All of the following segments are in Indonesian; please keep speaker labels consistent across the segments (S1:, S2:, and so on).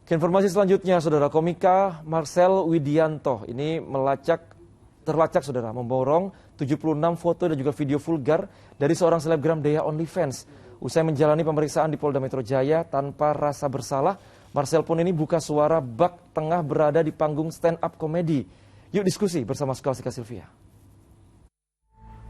S1: Ke informasi selanjutnya, saudara, komika Marcel Widianto ini terlacak saudara memborong 76 foto dan juga video vulgar dari seorang selebgram Dea OnlyFans. Usai menjalani pemeriksaan di Polda Metro Jaya tanpa rasa bersalah, Marcel pun ini buka suara bak tengah berada di panggung stand up komedi. Yuk diskusi bersama Skolastika Sylvia.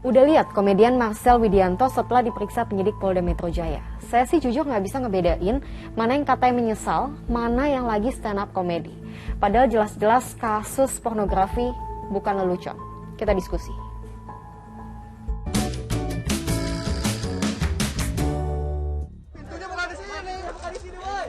S2: Udah lihat komedian Marcel Widianto setelah diperiksa penyidik Polda Metro Jaya. Saya sih jujur nggak bisa ngebedain mana yang katanya menyesal, mana yang lagi stand up komedi. Padahal jelas-jelas kasus pornografi bukan lelucon. Kita diskusi.
S3: Pintunya bukan di sini, bukan di sini, woy.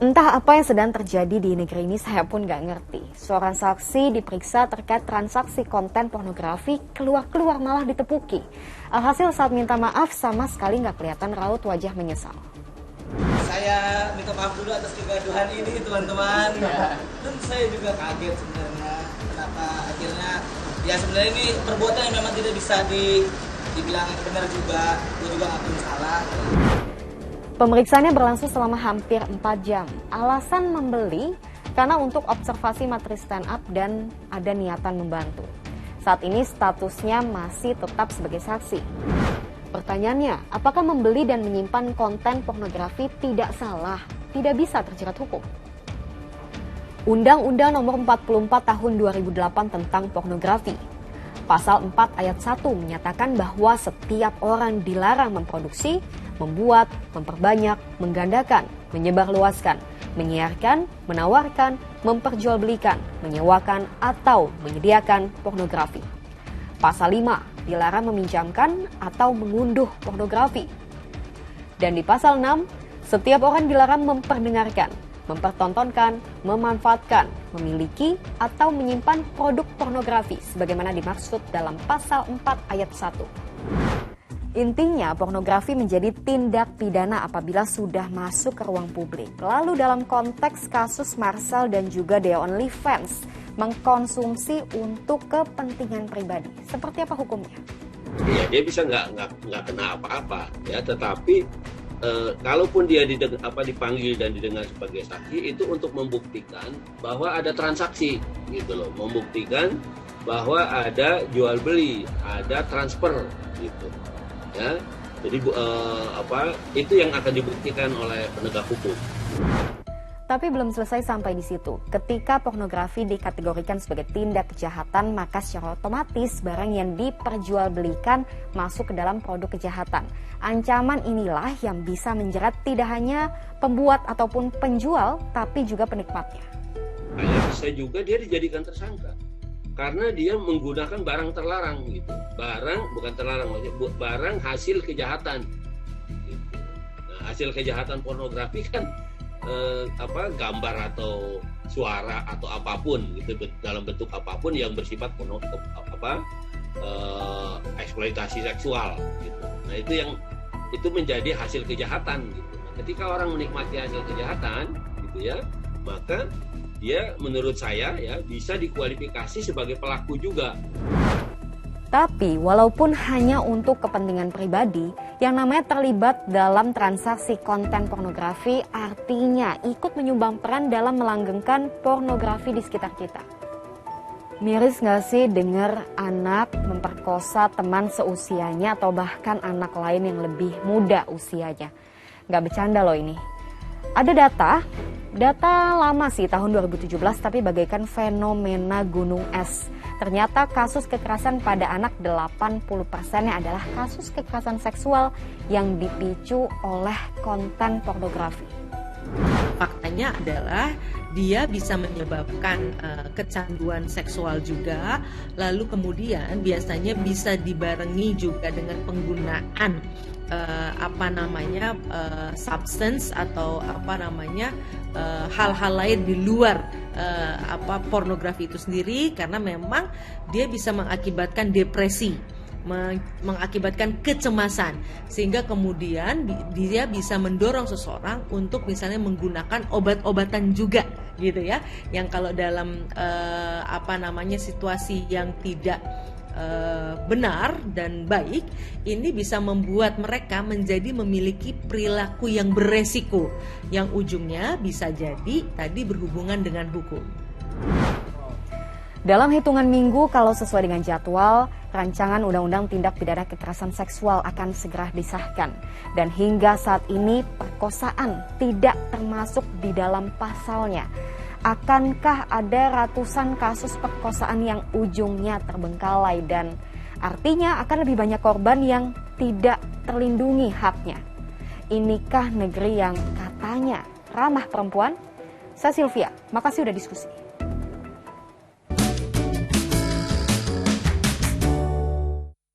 S2: Entah apa yang sedang terjadi di negeri ini, saya pun gak ngerti. Seorang saksi diperiksa terkait transaksi konten pornografi, keluar-keluar malah ditepuki. Alhasil saat minta maaf sama sekali gak kelihatan raut wajah menyesal.
S3: Saya minta maaf dulu atas kegaduhan ini, teman-teman. Dan saya juga kaget sebenarnya kenapa akhirnya ya sebenarnya ini perbuatan yang memang tidak bisa dibilang benar juga. Gue juga gak pernah salah.
S2: Pemeriksaannya berlangsung selama hampir 4 jam. Alasan membeli karena untuk observasi materi stand up dan ada niatan membantu. Saat ini statusnya masih tetap sebagai saksi. Pertanyaannya, apakah membeli dan menyimpan konten pornografi tidak salah, tidak bisa terjerat hukum? Undang-Undang Nomor 44 Tahun 2008 tentang pornografi. Pasal 4 ayat 1 menyatakan bahwa setiap orang dilarang memproduksi, membuat, memperbanyak, menggandakan, menyebarluaskan, menyiarkan, menawarkan, memperjualbelikan, menyewakan, atau menyediakan pornografi. Pasal 5 dilarang meminjamkan atau mengunduh pornografi. Dan di pasal 6, setiap orang dilarang memperdengarkan, mempertontonkan, memanfaatkan, memiliki, atau menyimpan produk pornografi sebagaimana dimaksud dalam pasal 4 ayat 1. Intinya, pornografi menjadi tindak pidana apabila sudah masuk ke ruang publik. Lalu dalam konteks kasus Marcel dan juga Dea OnlyFans, mengkonsumsi untuk kepentingan pribadi. Seperti apa hukumnya?
S4: Ya, dia bisa nggak kena apa-apa, ya. Tetapi kalaupun dia dipanggil dan didengar sebagai saksi, itu untuk membuktikan bahwa ada transaksi, gitu loh. Membuktikan bahwa ada jual beli, ada transfer, gitu. Ya, jadi itu yang akan dibuktikan oleh penegak hukum.
S2: Tapi belum selesai sampai di situ. Ketika pornografi dikategorikan sebagai tindak kejahatan, maka secara otomatis barang yang diperjualbelikan masuk ke dalam produk kejahatan. Ancaman inilah yang bisa menjerat tidak hanya pembuat ataupun penjual, tapi juga penikmatnya.
S4: Bisa juga dia dijadikan tersangka karena dia menggunakan barang terlarang, gitu. Barang hasil kejahatan, gitu. Nah, hasil kejahatan pornografi kan gambar atau suara atau apapun, gitu, dalam bentuk apapun yang bersifat eksploitasi seksual, gitu. Nah, itu menjadi hasil kejahatan, gitu. Nah, ketika orang menikmati hasil kejahatan, gitu ya, maka dia menurut saya ya bisa dikualifikasi sebagai pelaku juga.
S2: Tapi walaupun hanya untuk kepentingan pribadi, yang namanya terlibat dalam transaksi konten pornografi artinya ikut menyumbang peran dalam melanggengkan pornografi di sekitar kita. Miris gak sih dengar anak memperkosa teman seusianya atau bahkan anak lain yang lebih muda usianya? Gak bercanda loh ini. Ada data lama sih tahun 2017 tapi bagaikan fenomena gunung es. Ternyata kasus kekerasan pada anak 80%-nya adalah kasus kekerasan seksual yang dipicu oleh konten pornografi.
S5: Faktanya adalah dia bisa menyebabkan kecanduan seksual juga, lalu kemudian biasanya bisa dibarengi juga dengan penggunaan substance atau hal-hal lain di luar pornografi itu sendiri, karena memang dia bisa mengakibatkan depresi, mengakibatkan kecemasan, sehingga kemudian dia bisa mendorong seseorang untuk misalnya menggunakan obat-obatan juga gitu ya, yang kalau dalam situasi yang tidak benar dan baik, ini bisa membuat mereka menjadi memiliki perilaku yang beresiko, yang ujungnya bisa jadi tadi berhubungan dengan hukum.
S2: Dalam hitungan minggu, kalau sesuai dengan jadwal, rancangan Undang-Undang Tindak Pidana Kekerasan Seksual akan segera disahkan. Dan hingga saat ini, perkosaan tidak termasuk di dalam pasalnya. Akankah ada ratusan kasus perkosaan yang ujungnya terbengkalai dan artinya akan lebih banyak korban yang tidak terlindungi haknya? Inikah negeri yang katanya ramah perempuan? Saya Sylvia, makasih udah diskusi.